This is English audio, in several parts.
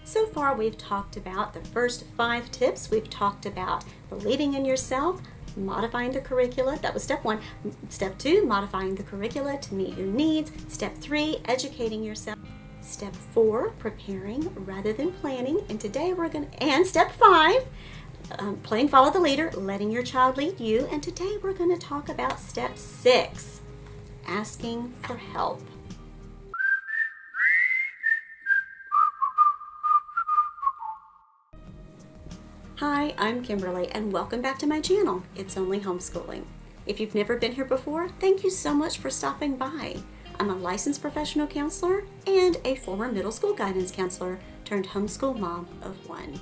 So far we've talked about the first 5 tips. We've talked about believing in yourself, modifying the curricula. That was step 1. Step 2, modifying the curricula to meet your needs. Step 3, educating yourself. Step 4, preparing rather than planning. And today and step 5, playing follow the leader, letting your child lead you. And today we're going to talk about step 6, asking for help. Hi, I'm Kimberly and welcome back to my channel. It's Only Homeschooling. If you've never been here before, thank you so much for stopping by. I'm a licensed professional counselor and a former middle school guidance counselor turned homeschool mom of 1.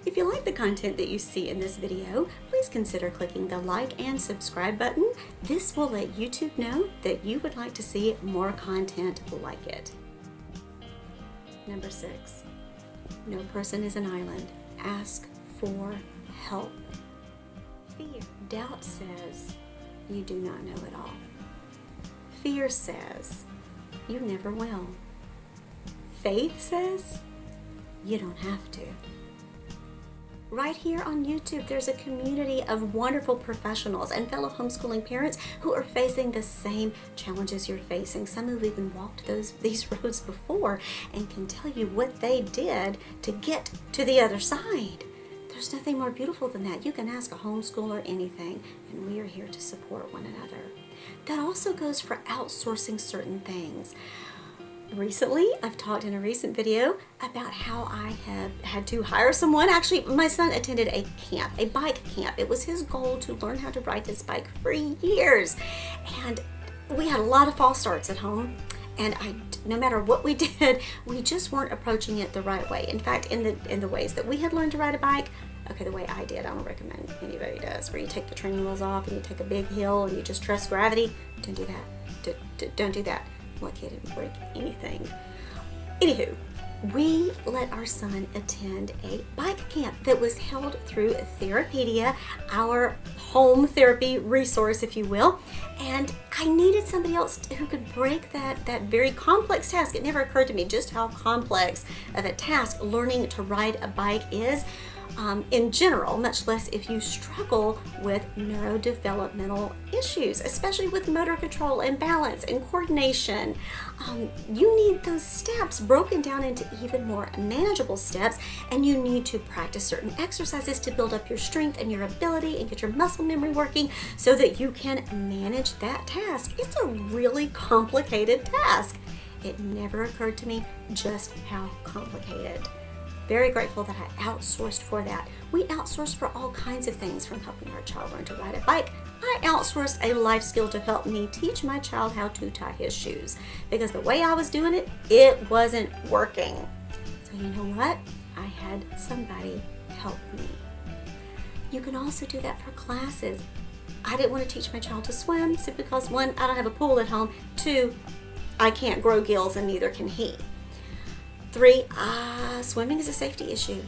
If you like the content that you see in this video, please consider clicking the like and subscribe button. This will let YouTube know that you would like to see more content like it. Number 6, no person is an island. Ask for help. Fear. Doubt says you do not know it all. Fear says you never will. Faith says you don't have to. Right here on YouTube, there's a community of wonderful professionals and fellow homeschooling parents who are facing the same challenges you're facing. Some who've even walked these roads before and can tell you what they did to get to the other side. There's nothing more beautiful than that. You can ask a homeschooler anything, and we are here to support one another. That also goes for outsourcing certain things. Recently, I've talked in a recent video about how I have had to hire someone. Actually, my son attended a camp, a bike camp. It was his goal to learn how to ride his bike for years. And we had a lot of false starts at home. And no matter what we did, we just weren't approaching it the right way. In fact, in the ways that we had learned to ride a bike, the way I did, I don't recommend anybody does, where you take the training wheels off and you take a big hill and you just trust gravity. Don't do that. Don't do that. What kid didn't break anything? Anywho, we let our son attend a bike camp that was held through Therapedia, our home therapy resource, if you will. And I needed somebody else who could break that very complex task. It never occurred to me just how complex of a task learning to ride a bike is. In general, much less if you struggle with neurodevelopmental issues, especially with motor control and balance and coordination. You need those steps broken down into even more manageable steps, and you need to practice certain exercises to build up your strength and your ability and get your muscle memory working so that you can manage that task. It's a really complicated task. It never occurred to me just how complicated. Very grateful that I outsourced for that. We outsourced for all kinds of things, from helping our child learn to ride a bike. I outsourced a life skill to help me teach my child how to tie his shoes, because the way I was doing it, it wasn't working. So you know what? I had somebody help me. You can also do that for classes. I didn't want to teach my child to swim simply because 1, I don't have a pool at home. 2, I can't grow gills and neither can he. 3, swimming is a safety issue.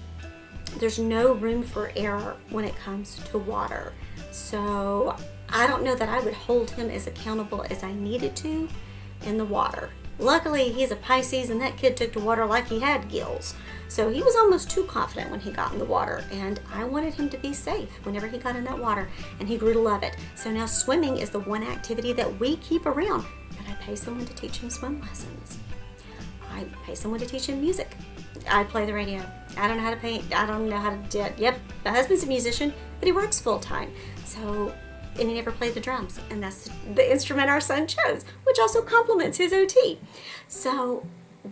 There's no room for error when it comes to water. So I don't know that I would hold him as accountable as I needed to in the water. Luckily, he's a Pisces, and that kid took to water like he had gills. So he was almost too confident when he got in the water, and I wanted him to be safe whenever he got in that water, and he grew to love it. So now swimming is the one activity that we keep around, but I pay someone to teach him swim lessons. I pay someone to teach him music. I play the radio. I don't know how to paint. I don't know how to Yep, my husband's a musician, but he works full time. And he never played the drums. And that's the instrument our son chose, which also complements his OT. So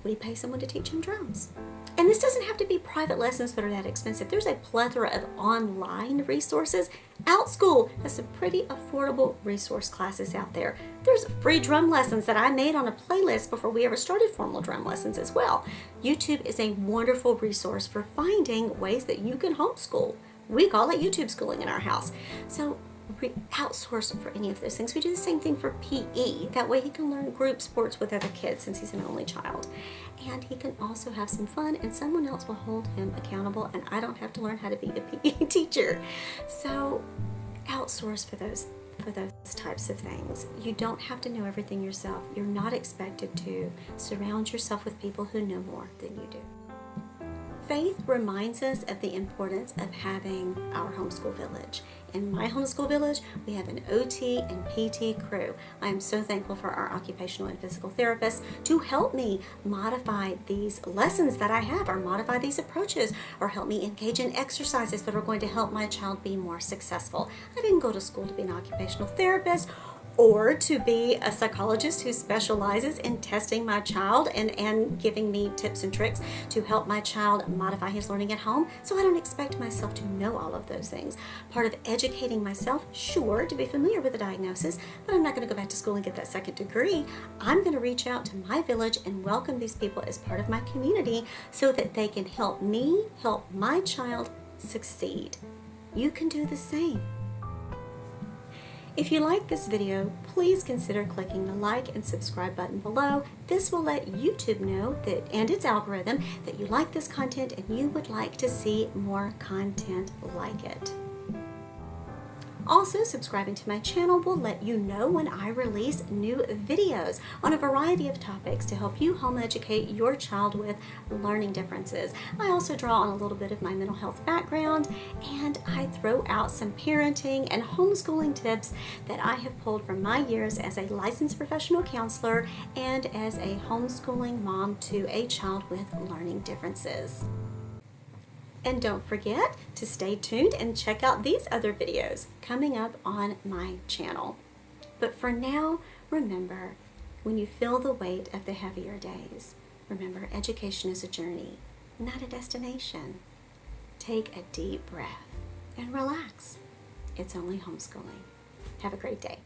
we pay someone to teach him drums. And this doesn't have to be private lessons that are that expensive. There's a plethora of online resources. OutSchool has some pretty affordable resource classes out there. There's free drum lessons that I made on a playlist before we ever started formal drum lessons as well. YouTube is a wonderful resource for finding ways that you can homeschool. We call it YouTube schooling in our house. So we outsource for any of those things. We do the same thing for PE. That way he can learn group sports with other kids since he's an only child. And he can also have some fun, and someone else will hold him accountable, and I don't have to learn how to be a PE teacher. So outsource for those types of things. You don't have to know everything yourself. You're not expected to. Surround yourself with people who know more than you do. Faith reminds us of the importance of having our homeschool village. In my homeschool village, we have an OT and PT crew. I am so thankful for our occupational and physical therapists to help me modify these lessons that I have, or modify these approaches, or help me engage in exercises that are going to help my child be more successful. I didn't go to school to be an occupational therapist or to be a psychologist who specializes in testing my child and giving me tips and tricks to help my child modify his learning at home. So I don't expect myself to know all of those things. Part of educating myself, sure, to be familiar with the diagnosis, but I'm not going to go back to school and get that second degree. I'm going to reach out to my village and welcome these people as part of my community so that they can help me help my child succeed. You can do the same. If you like this video, please consider clicking the like and subscribe button below. This will let YouTube know that, and its algorithm, that you like this content and you would like to see more content like it. Also, subscribing to my channel will let you know when I release new videos on a variety of topics to help you home educate your child with learning differences. I also draw on a little bit of my mental health background, and I throw out some parenting and homeschooling tips that I have pulled from my years as a licensed professional counselor and as a homeschooling mom to a child with learning differences. And don't forget to stay tuned and check out these other videos coming up on my channel. But for now, remember, when you feel the weight of the heavier days, remember education is a journey, not a destination. Take a deep breath and relax. It's only homeschooling. Have a great day.